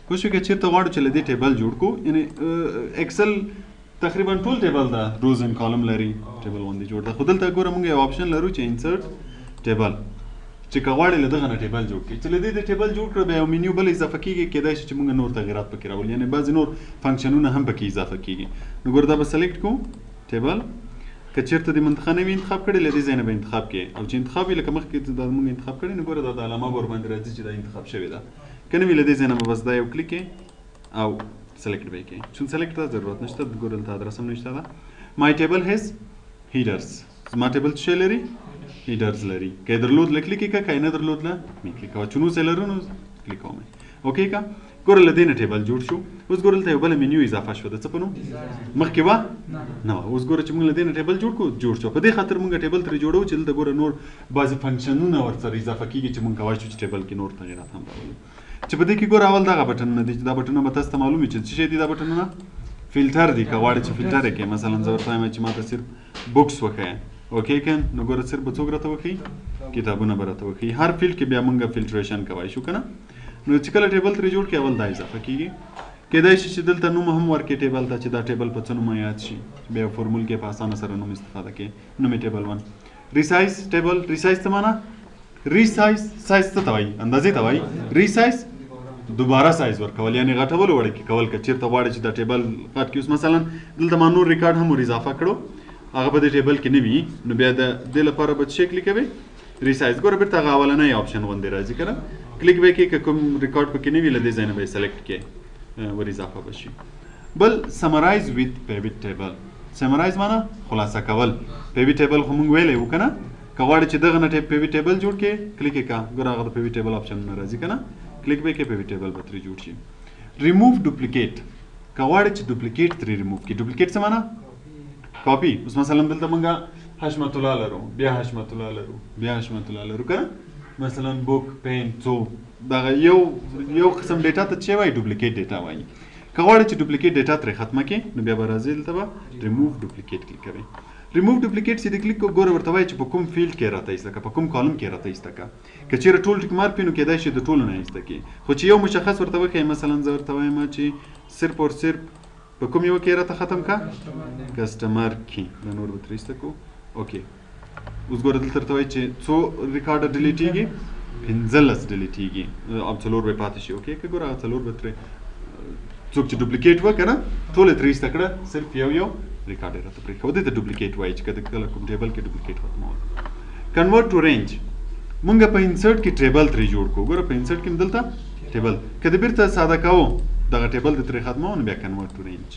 خو شو کې چیرته غواړو چې لدی ټیبل جوړ کو یعنی ایکسل تقریبا ټول ټیبل دا روز ان کالم لري ټیبل باندې جوړ دا خو دلته ګوره موږ یو آپشن لرو چې انسرټ ټیبل چې کغواړي له دغه نه ټیبل جوړ کړي چې له دې ټیبل جوړ کړو بیا یو منیو بل اضافه کیږي کېدای شي چې موږ نور تغیرات پکې راولو یعنی بعضې نور فنکشنونه هم پکې اضافه کیږي نو ګوره دا به سلیکټ کوو ټیبل که چېرته دې منطقه نه وي انتخاب کړی له دې ځای نه به انتخاب کړې او چې انتخاب وي لکه مخکې دا موږ انتخاب کړی نو ګوره دا د علامه ورباندې راځي چې دا انتخاب شوې ده که نه وي له دې ځای نه به بس دا یو کلیک او سلیکټ به یې کړې چون سلیکټ ته ضرورت نشته ګوره دلته ادرس هم نشته ده My table has headers. زما ټیبل څه لري؟ headers لري. که درلود لکلیک کا که نه درلود لا می کلیک کا چونو سلرونو کلیک کوم. اوکې کا؟ ګور لدینه ټیبل جوړ شو. اوس ګور ته یو بل منیو اضافه شو د څه په نوم؟ مخکې وا؟ نه. اوس ګور چې موږ لدینه ټیبل جوړ شو. په دې خاطر موږ ټیبل تر جوړو چې دلته ګور نور بعضی فنکشنونه ورسره اضافه کیږي چې موږ کوای شو چې ټیبل کې نور تغیرات هم راولو. چې په دې کې ګور اول دغه بټن نه دي دا بټن به تاسو ته معلومي چې څه دي دا بټنونه فلټر دی که غواړې چې فلټر یې کړې مثلا زه ورته وایم چې ما ته صرف بوکس وښیه اوکې که نو ګوره صرف به څوک راته وښیي کتابونه به راته وښیي هر فیلډ کې بیا موږ فلټریشن کولی شو که نه نو چې کله ټیبل ترې جوړ کړې اول دا اضافه کېږي کېدای شي چې دلته نوم هم ورکړې ټیبل ته چې دا ټیبل په څه نومه یاد شي بیا فورمول کې په اسانه سره نوم استفاده کړې نوم یې ټیبل 1 ریسایز ټیبل ریسایز څه معنا ریسایز سایز څه ته وایي اندازې ته وایي ریسایز دوباره سایز ورکول یعنی غټول وړ کې کول که چیرته غواړي چې دا ټیبل غټ کړي اوس مثلا دلته ما نور ریکارډ هم ور اضافه کړو هغه په دې ټیبل کې نه وي نو بیا د دې لپاره به څه کلیک کوئ ریسایز ګوره بیرته هغه اولنی آپشن غوندې راځي که نه کلیک به یې کړئ که کوم ریکارډ پکې نه وي له دې ځای نه به یې سلیکټ کړئ ور اضافه به شي بل سمرایز ویت پیوټ ټیبل سمرایز معنا خلاصه کول پیوټ ټیبل خو موږ ویلی وو که نه که غواړې چې دغه نه پیوټ ټیبل جوړ کړې کلیک یې کړه ګوره هغه د پیوټ ټیبل آپشن نه راځي که نه کلیک به کې پیوټ ټیبل به ترې جوړ شي ریموو ډوپلیکیټ که غواړې چې ډوپلیکیټ ترې ریموو کړي ډوپلیکیټ څه معنا کاپي اوس مثلا دلته موږ حشمت الله لرو بیا حشمت الله لرو بیا حشمت الله لرو که نه مثلا بوک پین څو دغه یو قسم ډیټا ته څه وایي ډوپلیکیټ ډیټا وایي که غواړې چې ډوپلیکیټ ډیټا ترې ختمه کړې نو بیا به راځئ دلته به ریموو ډوپلیکیټ کلیک کوئ ریموو ډوپلیکیټ چې د کلیک کو ګوره ورته وایي چې په کوم فیلډ کې راته ایسته که په کوم کالم کې راته ایسته که که چیرې ټول ټیک مارک وي نو کېدای شي د ټولو نه ایسته کړي خو چې یو مشخص ورته وښیي مثلا زه ورته وایم چې صرف اور صرف په کوم یو کې راته ختم کا کسټمر کې دا نور به ترې ایسته کړو اوکې اوس ګوره دلته ورته وایي چې څو ریکارډ ډیلیټېږي 15 ډیلیټېږي او 4 به پاتې شي اوکې که ګوره هغه 4 به ترې څوک چې ډوپلیکیټ وه که نه ټول یې ترې ایسته کړه صرف یو ریکارډ یې راته پرېښود دې ته ډوپلیکیټ وایي چې کله کوم ټیبل کې ډوپلیکیټ ختمول کنورټ ټو رینج مونږ په انسرټ کې ټیبل ترې جوړ کړو ګوره په انسرټ کې مې دلته ټیبل که د بیرته ساده کوو دغه ټیبل د ترې ختمو نو بیا کنورټ ټو رینج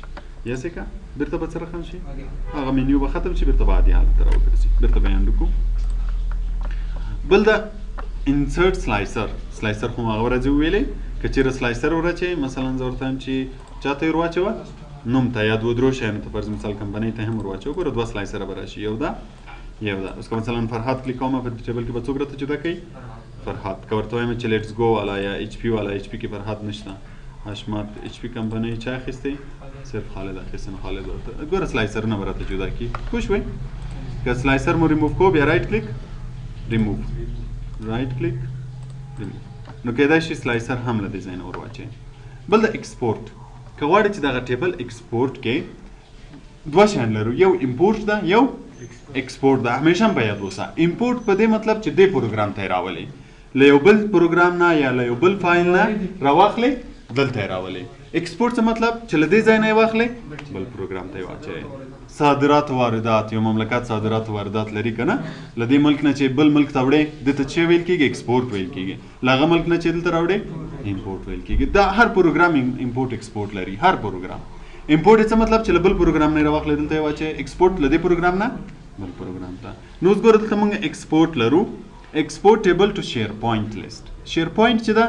یاسې که بیرته به څه رقم شي هغه منیو به ختم شي بیرته به عادي حالت ته راوګرځي بیرته به یې انډو کړو بل د انسرټ سلایسر خو هغه ورځې وویلې که چېرې سلایسر ورچې مثلا زه ورته وایم چې چاته یې ور واچوه نوم ته یا دوه درو شیانو ته فرض مثال کمپنۍ ته هم ور واچوه ګوره 2 سلایسره به راشي یو ده اوس که مثلا فرهاد کلیک کوم په ټیبل کې به څوک راته جدا کوي فرهاد که ورته وایم چې لیټس گو والا یا ایچ پی والا ایچ پی کې فرهاد نشته حشمت ایچ پی کمپنۍ چا اخیستې صرف خالد اخیستن خالد ورته ګوره سلایسر نه به راته جدا کړي پوه شوئ که سلایسر مو ریموو کو بیا رایټ کلیک ریموو رایټ کلیک ریموو نو کېدای شي سلایسر هم له دې ځای نه ور واچوي بل د ایکسپورټ که غواړې چې دغه ټیبل ایکسپورټ کې دوه شیان لرو یو امپورټ ده یو ایکسپورټ ده همیشه هم په یاد اوسه امپورټ په دې مطلب چې دې پروګرام ته یې راولئ له یو بل پروګرام نه یا له یو بل فایل نه راواخلئ دلته یې راولئ ایکسپورټ څه مطلب چې له دې ځای نه یې واخلئ بل پروګرام ته یې واچوئ صادرات واردات یو مملکت صادرات واردات لري که نه له دې ملک نه چې بل ملک ته وړې دې ته څه ویل کېږي ایکسپورټ ویل کېږي له هغه ملک نه چې دلته راوړې امپورټ ویل کېږي دا هر پروګرام امپورټ ایکسپورټ لري هر پروګرام امپورټ څه مطلب چې له بل پروګرام نه یې راواخلئ دلته یې واچوئ ایکسپورټ له دې پروګرام نه بل پروګرام ته نو اوس ګوره دلته موږ ایکسپورټ لرو ایکسپورټ ټیبل ټو شیر پوینټ لیست شیر پوینټ چې ده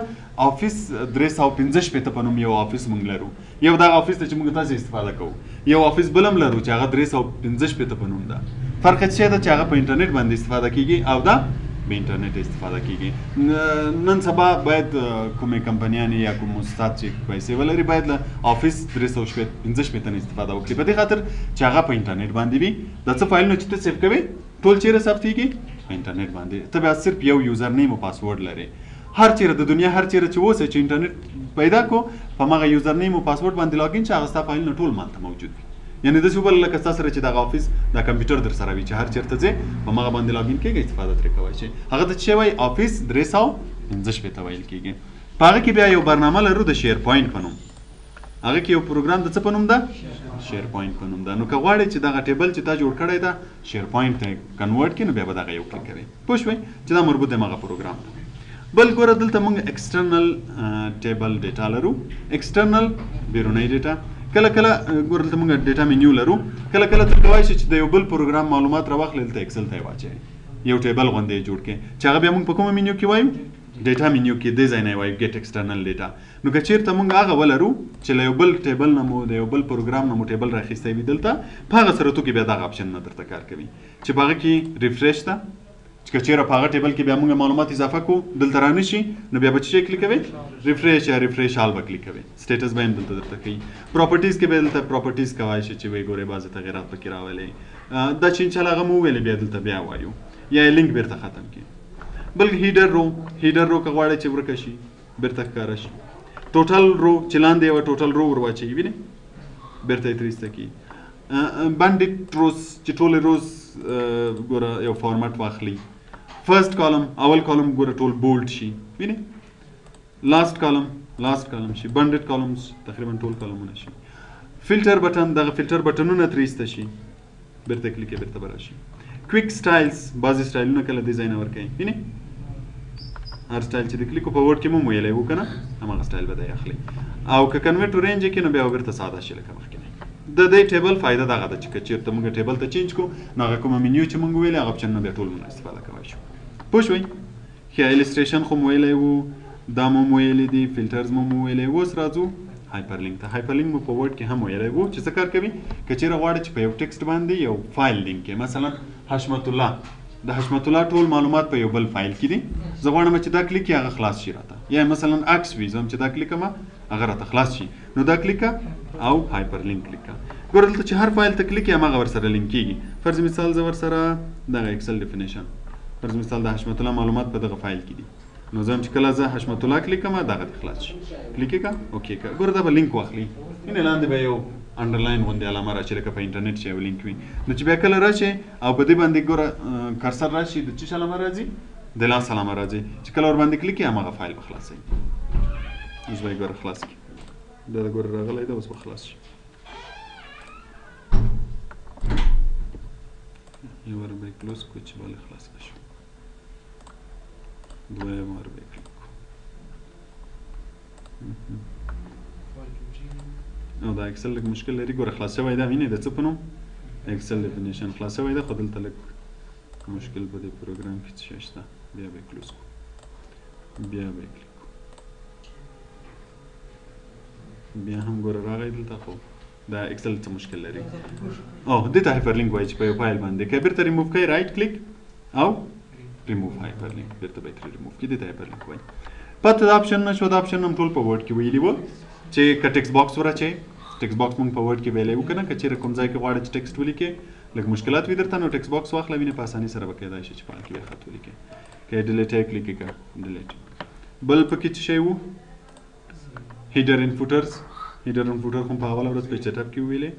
افیس 315 په نوم یو افیس موږ لرو یو دغه افیس ته چې موږ تاسو استفاده کوو یو افیس بل هم لرو چې هغه 315 په نوم ده فرق څه ده چې هغه په انټرنیټ باندې استفاده کیږي او دا به انټرنیټ استفاده کیږي نن سبا باید کومې کمپنیانې یا کوم استاد چې پیسې ولري باید له افیس 315 نه استفاده وکړي په دې خاطر چې هغه په انټرنیټ باندې وي د څه فایلونه چې ته سیف کوې ټول چیرې ثبتېږي په انټرنیټ باندې ته بیا صرف یو یوزر نیم او پاسورډ لري هر چیرې د دنیا هر چیرې چې اوسه چې انټرنیټ پیدا کو په مغه یوزر نیم او پاسورډ باندې لاګین چې هغه ستا فایل نه ټول مالته موجود وي. یعنی د څه بل لکه تاسو سره چې د افیس د کمپیوټر در سره وي چې هر چیرته ځې په مغه باندې لاګین کېږي استفاده ترې کوی شي. هغه د څه وای افیس 315 ویل کېږي. په هغه کې بیا یو برنامه لرو د شیر پوینټ په نوم. هغه کې یو پروګرام د څه په نوم ده شیر پوینټ په نوم ده. نو که غواړئ چې دغه ټیبل چې تا جوړ کړی ده شیر پوینټ ته کنورټ کړئ نو بیا به دغه یو کلیک کوئ. پوه شوئ چې دا مربوط دی مغه پروګرام ته. بل ګوره دلته موږ ایکسټرنل ټیبل ډیټا لرو. ایکسټرنل بیرونی ډیټا. کله کله ګوره دلته موږ ډیټا منیو لرو. کله کله ته کولی شې چې د یو بل پروګرام معلومات راواخلې دلته ایکسل ته یې واچوې یو ټیبل غوندې یې جوړ کړې چې هغه بیا موږ په کومه منیو کې وایو ډیټا منیو کې دې ځای نه وایو ګیټ ایکسټرنل ډیټا. نو که چیرته موږ هغه ولرو چې له یو بل ټیبل نه مو د یو بل پروګرام نه مو ټیبل راخیستی وي دلته په هغه صورتو کې بیا دغه اپشن نه درته کار کوي چې په هغه کې ریفریش ته چې که چیرې په هغه ټیبل کې بیا موږ معلومات اضافه کړو دلته رانشي نو بیا به څه کلیک کوئ ریفریش یا ریفریش آل به کلیک کوئ. سټیټس به هم دلته درته کوي. پراپرټیز کې به دلته پراپرټیز کوای شي چې وایي ګورئ بعضې تغیرات پکې راولئ. دا چې انشاءالله هغه مو وویلې بیا دلته بیا وایو یا یې لینک بیرته ختم کړي. بل هیډر رو که غواړئ چې ورکه شي بیرته ښکاره شي. ټوټل رو چې لاندې یوه ټوټل رو ور واچوي وینئ بیرته یې تر ایسته کړي. بنډیټ روز چې ټولې روز ګوره یو فارمټ واخلي. فرست کالم اول کالم ګوره ټول بولډ شي وینئ. لاست کالم شي. بنډیټ کالمز تقریبا ټول کالمونه شي. فلټر بټن دغه فلټر بټنونه تر ایسته شي بیرته کلیک بیرته به راشي. کویک سټایلز بعضې سټایلونه کله دې ځای نه ورکوي وینئ. هر سټایل چې د کلیکو په ورډ کې مو ویلی وو که نه هماغه سټایل به دی اخلي. او که کنورټ ټو رینج یې کړي نو بیا به بیرته ساده شي لکه مخکې. د دې ټیبل فایده دغه ده چې که چېرته موږ ټیبل ته چینج کړو نو هغه کومه منیو چې موږ ویلې هغه اپشن نه بیا ټول مونږ استفاده کولی شو. پوه شوئ. ښه ایلسټریشن خو مو ویلی وو دا مو ویلی دي فلټرز مو ویلی وو. اوس راځو هایپرلینک ته. هایپرلینک مو په ورډ کې هم ویلی وو چې څه کار کوي که چېرې غواړئ چې په یو ټکسټ باندې یو فایل لینک کړئ. مثلا حشمت الله د حشمت الله ټول معلومات په یو بل فایل کې دي. زه غواړم چې دا کلیک هغه خلاص شي راته یا مثلا عکس وي زه هم چې دا کلیک کړم هغه راته خلاص شي نو دا کلیک او هایپرلینک کلیک ګوره دلته چې هر فایل ته کلیک یې هماغه ورسره لینک کېږي. فرض مثال زه ورسره دغه ایکسل ډیفینیشن فرض مثال د حشمت الله معلومات په دغه فایل کې دي نو زه هم چې کله زه حشمت الله کلیک کړم دغه دې خلاص شي. کلیک یې کړه اوکې کړه ګوره دا به لینک واخلي. یعنې لاندې به یو انډرلاین غوندې علامه راشي لکه په انټرنیټ چې یو لینک وي. نو چې بیا کله راشي او په دې باندې ګوره کرسر راشي د څه علامه راځي د لاس علامه راځي چې کله ور باندې کلیک یې هماغه فایل به خلاصوي. اوس به یې ګوره خلاص کړي. دا ګوره راغلی ده اوس به خلاص شي. یو ور به یې کلوز کړو چې بله خلاص نه شو. دویم ور به یې کلیک کړو او دا ایکسل لږ مشکل لري ګوره خلاص شوی ده وینئ د څه په نوم ایکسل ډیفینیشن خلاص شوی ده خو دلته لږ مشکل په دې پروګرام کې څه شی شته. بیا به یې کلوز کړو بیا به یې کلیک کړو بیا هم ګوره راغی دلته خو دا ایکسل څه مشکل لري. او دې ته هایپرلینک وایي چې په یو فایل باندې که بیرته ریموف کوئ رایټ کلیک او ریموف هایپرلینک بیرته به یې ترې ریموف کړي دې ته هایپرلینک وایي. پته د اپشن نه شو دا اپشن هم ټول په ورډ کې ویلي وو چې که ټکسټ باکس ورچوئ ټکسټ باکس مونږ په ورډ کې ویلی وو که نه که چېرې کوم ځای کې غواړئ چې ټکسټ ولیکئ لږ مشکلات وي درته نو ټکسټ باکس واخله وینې په اسانۍ سره به کیدای شي چې په هغه کې بیا خط ولیکئ. که یې ډیلیټ یې کلیک کړه ډیلیټ. بل پکې څه شی وو هیډر ان فوټرز. هیډر ان فوټر خو په اوله ورځ په چټ اپ کې ویلې.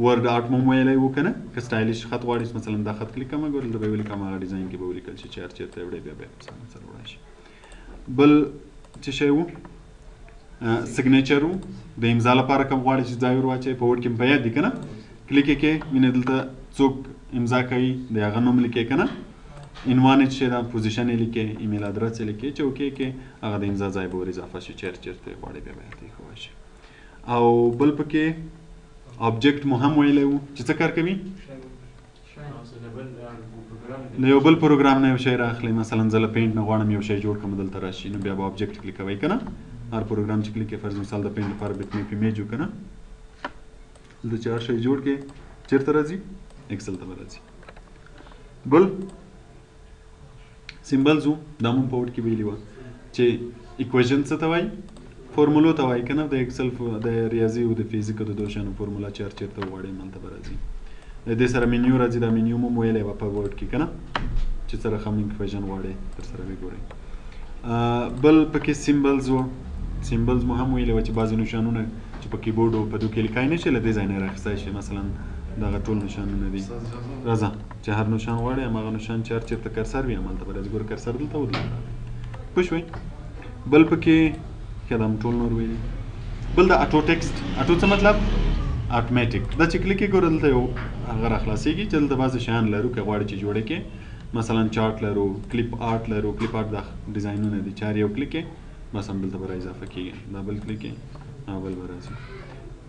ورډ آرټ مو ویلی وو که نه که سټایلیش خط غواړئ مثلا دا خط کلیک کړم ګوره دلته به یې ولیکم هغه ډیزاین کې به ولیکل شي چې هر چېرته یې وړئ بیا به یې په اسانۍ سره وړی شي. بل څه شی وو سیګنیچر وو د امضا لپاره کوم غواړئ چې ځای ور واچوئ په ورډ کې مو په یاد دي که نه کلیک یې کړئ وینئ دلته څوک امضا کوي د هغه نوم لیکئ که نه عنوان یې چې ده پوزیشن یې لیکئ ایمیل ادرس یې لیکئ چې اوکې کې هغه د امضا ځای به ور اضافه شي چېرته چېرته یې غواړئ بیا به یې ایښودای شي. او بل پکې آبجیکټ مو هم ویلی وو چې څه کار کوي د یو بل پروګرام نه یو شی راخلئ مثلا زه له پینټ نه غواړم یو شی جوړ کړم دلته راشي نو بیا به آبجیکټ کلیک کوئ که نه هر پروګرام چې کلیک کړئ فرض مثال د پینټ لپاره بیت میپ ایمیج و که نه دلته چې هر شی جوړ کړئ چېرته راځي ایکسل ته به راځي. بل سیمبلز وو دا مو په ورډ کې ویلي وه چې ایکویژن څه ته وایي فورمولو ته وایي که نه د ایکسل د ریاضي او د فزیک او د دو شیانو فورمولا چې هر چېرته وغواړئ همالته به راځي. د دې سره منیو راځي دا منیو مو ویلی وه په ورډ کې که نه چې څه رقم ایکویژن غواړئ در سره وګورئ. بل پکې سیمبلز وو سیمبلز مو هم ویلې وه چې بعضې نشانونه چې په کیبورډ او په دو کې لیکای نه شي له دې ځای نه یې راخیستی شي مثلا دغه ټول نشانونه دي راځه چې هر نشان غواړې هماغه نشان چې هر چېرته کرسر وي همالته به راځي ګوره کرسر دلته و دلته راغلی پوه شوئ بل پکې ښه دا ټول نور ویلي بل د اټو ټیکسټ اټو څه مطلب اټومیټیک دا چې کلیک یې ګوره دلته یو هغه راخلاصېږي چې دلته بعضې شیان لرو که غواړې چې جوړې کړې مثلا چارټ لرو کلیپ آرټ لرو کلیپ آرټ دا ډیزاینونه دي چې هر یو کلیک یې بس هم دلته به را اضافه کېږي دا بل کلیک یې او بل به راځي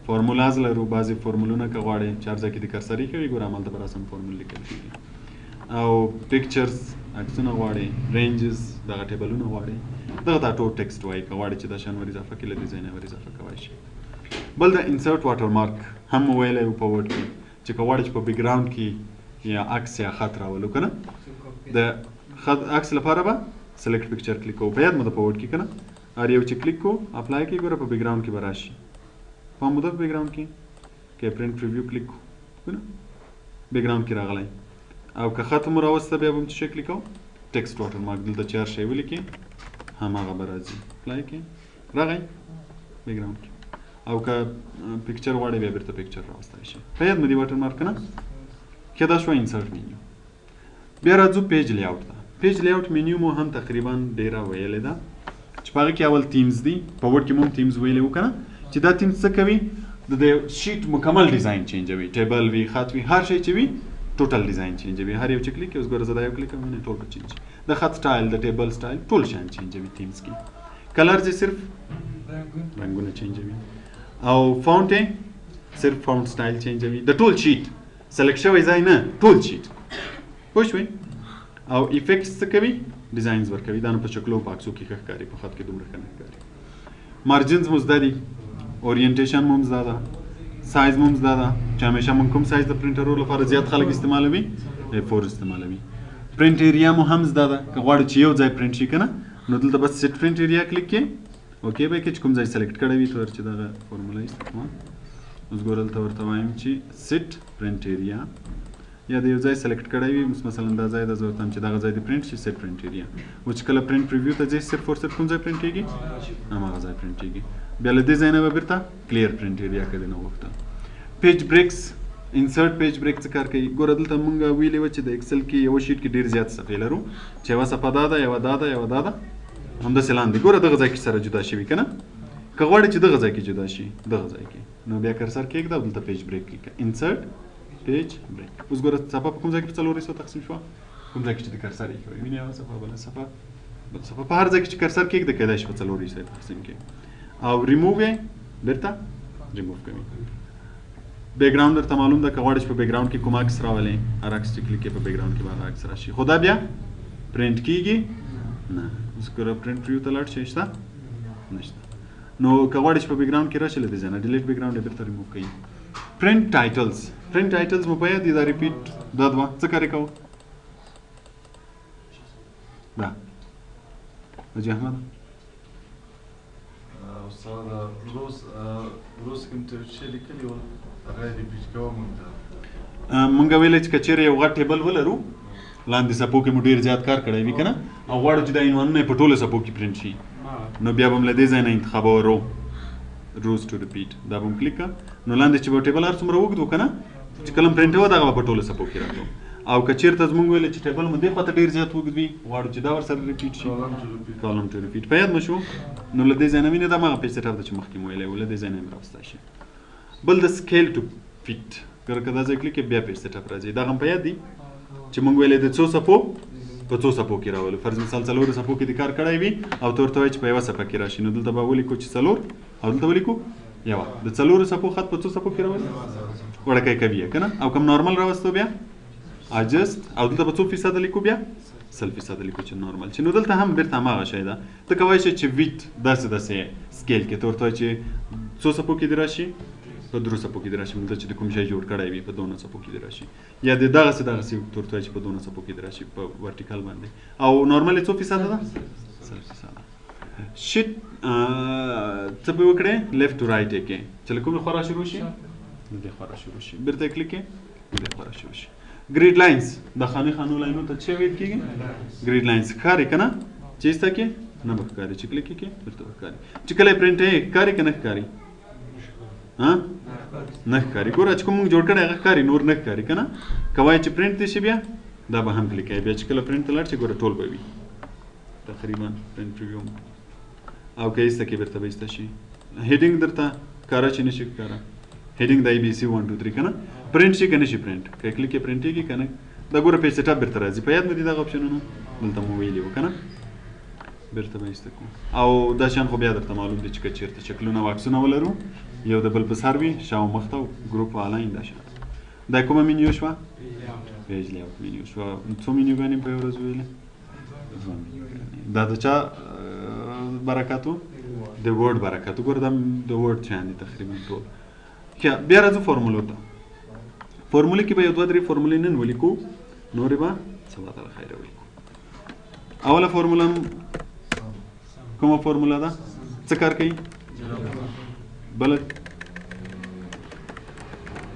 فارمولاز لرو بعضې فارمولونه که غواړې چې هر ځای کې د کرسري کوي ګوره همالته به راسم فارمول لیکل کېږي او پکچرز عکسونه غواړې رینجز دغه ټیبلونه غواړې دغه ته اټو ټیکسټ وایي که غواړې چې دا شیان ور اضافه کړي له دې ځای نه ور اضافه کولی شي بل د انسرټ واټر مارک هم مو ویلی و په ورډ کې چې که غواړې چې په بیک ګراونډ کې یا عکس یا خط راولو که نه د خط عکس لپاره به سلیکټ پکچر کلیک کوو په یاد مو ده په ورډ کې که نه هر یو چې کلیک کوو اپلای کې ګوره په بیک ګراونډ کې به راشي پام مو ده په بیک ګراونډ کې که پرنټ پریویو کلیک کوو که نه بیک ګراونډ کې راغلی او که خط مو راوسته بیا به هم څه شی کلیک کوو ټیکسټ واټر مارک دلته چې هر شی ولیکې هماغه به راځي اپلای کې راغی بیک ګراونډ کې او که پکچر غواړې بیا بیرته پکچر راوستی شي په یاد مو دي واټر مارک نه که دا شوه انسرټ مینیو بیا راځو پیج لیاوټ ته پیج لیاوټ مینیو مو هم تقریبا ډیره ویلې ده چې په هغې کې اول تیمز دي په ورډ کې مو هم تیمز ویلې وو که نه چې دا تیمز څه کوي د شیټ مکمل ډیزاین چینجوي ټیبل وي خط وي هر شی چې وي ټوټل ډیزاین چینجوي هر یو چې کلیک اوس ګوره زه دا یو کلیک کوم ټول به چینج د خط سټایل د ټیبل سټایل ټول شیان چینجوي تیمز کې کلرز یې صرف رنګونه چینجوي او فونټ یې صرف فونټ سټایل چینجوي د ټول شیټ سلیکټ شوی ځای نه ټول شیټ پوه شوئ او افیکټس څه کوي ډیزاینز ورکوي دا نو په شکلو په عکسو کې ښه ښکاري په خط کې دومره ښه نه ښکاري مارجنز مو زده دي اورینټیشن مو هم زده ده سایز مو هم زده ده چې همیشه موږ کوم سایز د پرنټرو لپاره زیات خلک استعمالوي A4 استعمالوي پرنټ ایریا مو هم زده ده که غواړئ چې یو ځای پرنټ شي که نه نو دلته بس سیټ پرنټ ایریا کلیک کړئ اوکې به یې کړئ چې کوم ځای سلیکټ کړی وي تور چې دغه فارموله استعمال اوس ګوره دلته ورته وایم چې سیټ پرنټ ایریا یا د یو ځای سلیکټ کړی وي مثلا دا ځای د زه ورته وایم چې دغه ځای دې پرنټ شي سیټ پرنټ ایریا او چې کله پرنټ پریویو ته ځئ صرف اور صرف کوم ځای پرنټ کېږي هماغه ځای پرنټ کېږي بیا له دې ځای نه به بیرته کلیر پرنټ ایریا کې دې نه غوښتل پیج بریکس انسرټ پیج بریک څه کار کوي ګوره دلته مونږ ویلي وه چې د ایکسل کې یوه شیټ کې ډېر زیات صفحې لرو چې یوه صفحه دا ده یوه دا ده یوه دا ده همداسې لاندې ګوره دغه ځای کې سره جدا شوي که نه که غواړې چې دغه ځای کې جدا شي دغه ځای کې نو بیا کرسر کېږده او دلته پیج بریک کلیک انسرټ پیج بریک اوس ګوره صفحه په کوم ځای کې په څلورو حصو تقسیم شوه کوم ځای کې چې د کرسر ایښی وي وینې یوه صفحه بله صفحه بله صفحه په هر ځای کې چې کرسر کېږده کیدای شي په څلورو حصو تقسیم کړي او ریموو یې بېرته ریموو کوي بیک ګراونډ درته معلوم ده که غواړې چې په بیک ګراونډ کې کوم عکس راولې هر عکس چې کلیک کړې په بیک ګراونډ کې به هغه عکس راشي خو دا بیا پرنټ کېږي نه اوس ګوره پرنټ پریو ته لاړ شئ شته نشته نو که غواړې چې په بیک ګراونډ کې راشي له دې ځای نه ډیلیټ بیک ګراونډ یې بېرته ریموو کوي پرنټ ټایټلز پرنټ ټایټلز مو په یاد دي دا ریپیټ دا دوه څه کار یې کوو دا حاجي احمد استاد روز کوم ته چې لیکلي وو هغه ریپیټ کوم مونږ ویلې چې که چېرې یو غټ ټیبل ولرو لاندې څپو کې مو ډېر زیات کار کړی وي که نه او غواړو چې دا عنوانونه یې په ټولو څپو کې پرنټ شي نو بیا به هم له دې ځای نه انتخابوه روز ټو ریپیټ دا به هم کلیک کړه نو لاندې چې به ټیبل هر څومره اوږد و که نه چې کله هم پرنټوه دغه به په ټولو څپو کې راتلو او که چېرته زموږ ویلې چې ټیبل مو دې خوا ته ډېر زیات اوږد وي غواړو چې دا ورسره ریپیټ شي کالم ټو ریپیټ په یاد مو شو نو له دې ځای نه وینې دا هماغه پیج سیټ اپ ده چې مخکې مو ویلی و له دې ځای نه هم راوستی شي بل د سکیل ټو فیټ که دا ځای کلیک بیا پیج سیټ اپ راځي دغه هم په یاد دي چې مونږ ویلې د څو څپو په څو څپو کې راولو فرض مثال څلورو څپو کې د کار کړی وي او ته ورته وایي چې په یوه څپه کې راشي نو دلته به ولیکو چې څلور او دلته ولیکو یوه د څلورو څپو خط په څو څپو کې راولو وړکی کوي یې که نه او کوم نارمل راوستو بیا اجست او دلته به څو فیصده لیکو بیا 100% لیکو چې نارمل چې نو دلته هم بیرته هماغه شی ده ته کولی شې چې ویټ داسې سکیل کې ته ورته وایي چې څو څپو کې دې راشي په درو څپو کې دې راشي دلته چې د کوم شی جوړ کړی وي په دونه څپو کې دې راشي یا د دغسې ته ورته وایي چې په دونه څپو کې دې راشي په ورټیکل باندې او نارمل یې څو فیصده ده 100% شیټ څه به وکړې لیفټ ټو رایټ یې کې چې له کومې خوا را شروع شي د دې خوا را شروع شي بیرته یې کلیک کړې د دې خوا را شروع شي ګریډ لاینز د خانې خانو لاینو ته څه ویل کېږي ګریډ لاینز ښکاري که نه چې ایسته کې نه به ښکاري چې کلیک کې درته ښکاري چې کله پرنټ یې ښکاري که نه ښکاري نه ښکاري ګوره چې کوم موږ جوړ کړی هغه ښکاري نور نه ښکاري که نه که وایي چې پرنټ دې شي بیا دا به هم کلیک کوي بیا چې کله پرنټ ته لاړ شي ګوره ټول به وي تقریبا پرنټ پریویو او که ایسته کې بیرته به ایسته شي هیډینګ درته ښکاره چې نه شي ښکاره هیډینګ د ABC 1 2 3 که نه پرنټ شي که نه شي پرنټ که کلیک یې پرنټېږي که نه دا ګوره پیج سیټ اپ بیرته راځي په یاد مې دي دغه اپشنونه دلته مو ویلي وو که نه بیرته به ایسته کوو او دا شیان خو بیا درته معلوم دي چې که چېرته شکلونه او عکسونه ولرو یو د بل په سر وي شا او مخ ته ګروپ آنلاین دا شیان دا کومه منیو شوه پیج لیاوټ منیو شوه څو منیوګانې په یو ورځ ویلې دا د چا برکت و د ورډ برکت ګوره دا د ورډ شیان دي تقریبا ټول بیا راځو فارمولو ته فارمولې کې به یو دوه درې فارمولې نن ولیکو نورې به سبا تعالی خیره ولیکو اوله فارموله کومه فارموله ده څه کار کوي بله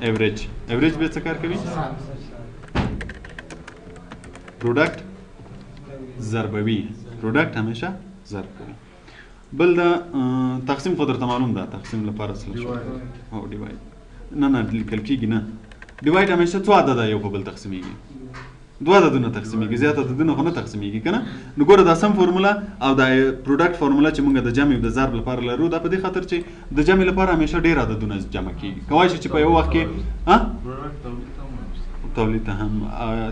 ایوریج ایوریج به څه کار کوي پروډکټ ضربوي پروډکټ همیشه ضرب کوي بل دا تقسیم خو درته معلوم ده تقسیم لپاره څه او ډیوایډ نه لیکل کېږي نه ډیوایډ همیشه څو عدده یو په بل تقسیمیږي دوه عددونه تقسیمیږي زیات عددونه خو نه تقسیمیږي که نه نو ګوره دا سم فارموله او دا پروډکټ فارموله چې موږ د جمع او د ضرب لپاره لرو دا په دې خاطر چې د جمع لپاره همیشه ډېر عددونه جمع کېږي کوای شي چې په یو وخت کې تولید ته هم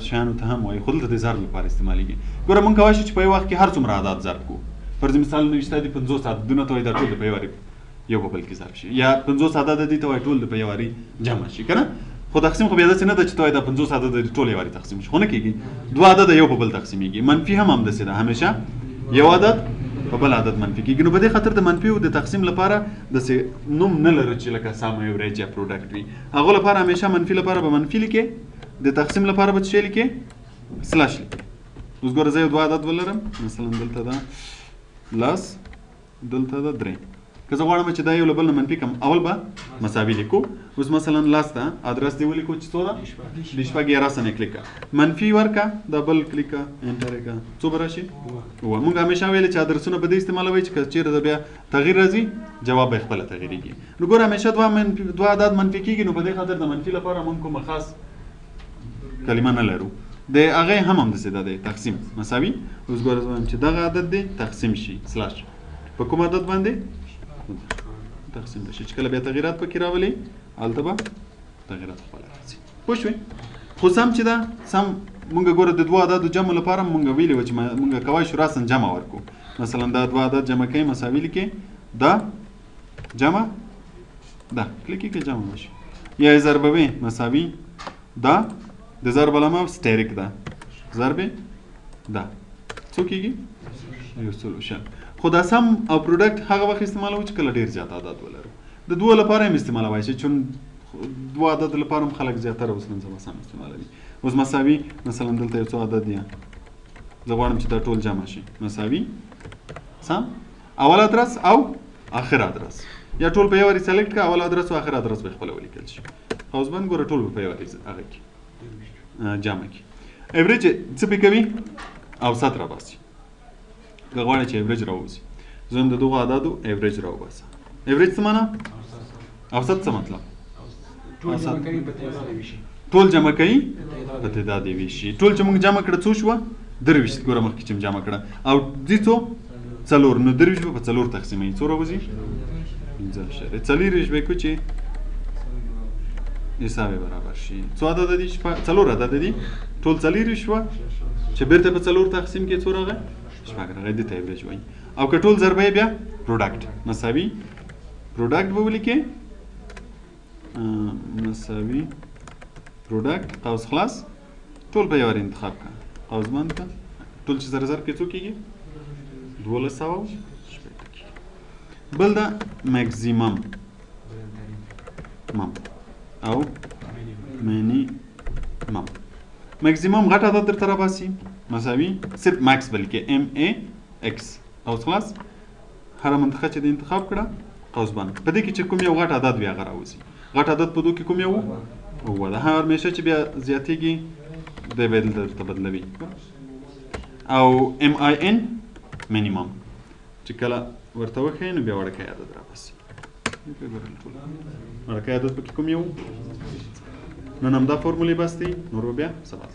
شیانو ته هم وایي خو دلته د ضرب لپاره استعمالیږي ګوره موږ کوای شو چې په یو وخت کې هر څومره عدد ضرب کړو فرض مثال نوشته دي 50 عددونه ته وایي دا ټول د په یو واري یو په بل کې ضرب شي یا 50 عدد دي ته وایي ټول د په یو واري جمع شي که نه خو تقسیم خو بیا داسې نه ده چې ته وایي دا 50 عدد دي ټول یو واري تقسیم شي خو نه کېږي دوه عدد یو په بل تقسیمیږي منفي هم همداسې ده همیشه یو عدد په بل عدد منفي کېږي نو په دې خاطر د منفي او د تقسیم لپاره داسې نوم نه لرو چې لکه سم ایوریج یا پروډکټ وي هغو لپاره همیشه منفي لپاره به منفي لیکې د تقسیم لپاره به څه شی لیکې سلاش لیکې اوس ګوره زه یو دوه عدد ولرم مثلا دلته ده لس دلته ده درې که زه غواړم چې دا یو له بل نه منفي کم اول به مساوي لیکو اوس مثلا لس ته ادرس دې ولیکو چې څو ده د شپږ یاره سنې کلیک کړه منفي ورکړه دا بل کلیک کړه انټر یې کړه څو به راشي اوه موږ همیشه ویلې چې ادرسونه په دې استعمالوئ چې که چېرته د بیا تغییر راځي جواب به یې خپله تغییرېږي نو ګوره همیشه دوه عدد منفي کېږي نو په دې خاطر د منفي لپاره موږ کومه خاص کلمه نه لرو د هغې هم همداسې ده دی تقسیم مساوي اوس ګوره زه وایم چې دغه عدد دی تقسیم شي سلاش په کوم عدد باندې تقسیم بشي چې کله بیا تغییرات پکې راولي هلته به تغییرات خپله راځي پوه شوې خو سم چې ده سم مونږ ګوره د دوه عددو جمع لپاره مونږ ویلي وه چې مونږ کوای شو راسن جمع ورکړو مثلا دا دوه عدد جمع کوي مساوي لیکې دا جمع دا کلیکې کې جمع بشي یا یې ضربوي مساوي دا د ضرب علامه سټیریک ده ضرب ده څو کېږي یو سل و شل خو دا سم او پروډکټ هغه وخت استعمالوو چې کله ډېر زیات عدد ولرو د دوه لپاره هم استعمالوای شي چون دوه عدد لپاره هم خلک زیاتره اوس نن سبا سم استعمالوي اوس مساوي مثلا دلته یو څو عدد دي زه غواړم چې دا ټول جمع شي مساوي سم اول ادرس او آخر ادرس یا ټول په یو واري سلیکټ کړه اول ادرس او آخر ادرس به خپله ولیکل شي اوس باندې ګوره ټول په یو واري هغه کې جمع کې ایوریج څه پې کوي اوسط راباسي که غواړئ چې ایوریج راوباسي زه هم د دغو عددو ایوریج راوباسم ایوریج څه معنا اوسط څه مطلب ټول جمع کوي په تعداد یې ویشي ټول چې موږ جمع کړه څو شوه 23 ګوره مخکې چې جمع کړه او دې څو 4 نو 23 به په 4 تقسیموي څو راوځي 15 څلېرویشت به کړو چې حساب برابر شي څو عدد دي 4 عدد دي ټول 4 شوه چې بیرته په 4 تقسیم کې څو راغی شپږ راغی دې ته ایوریج وایي او که ټول ضربه یې بیا پروډکټ مساوي پروډکټ به ولیکې مساوي پروډکټ قوس خلاص ټول په یو وار انتخاب کړه قوس بند کړه ټول چې سره ضرب کې څو کېږي 1200 بل دا میکزیمم او مینیمم میکزیمم غټ عدد درته راباسي مساوي صرف ماکس بلکې MAX قوس خلاص هره منطقه چې د انتخاب کړه قوس بند په دې کې چې کوم یو غټ عدد وي هغه راوځي غټ عدد په دوه کې کوم یو اوه ده همیشه چې بیا زیاتېږي دی به دلته درته بدلوي او MIN مینیمم چې کله ورته وښیې نو بیا وړوکی عدد راباسي. وړوکی عدد پکې کوم یو؟ نن همدا فورمولې بس دي، نور به بیا سبا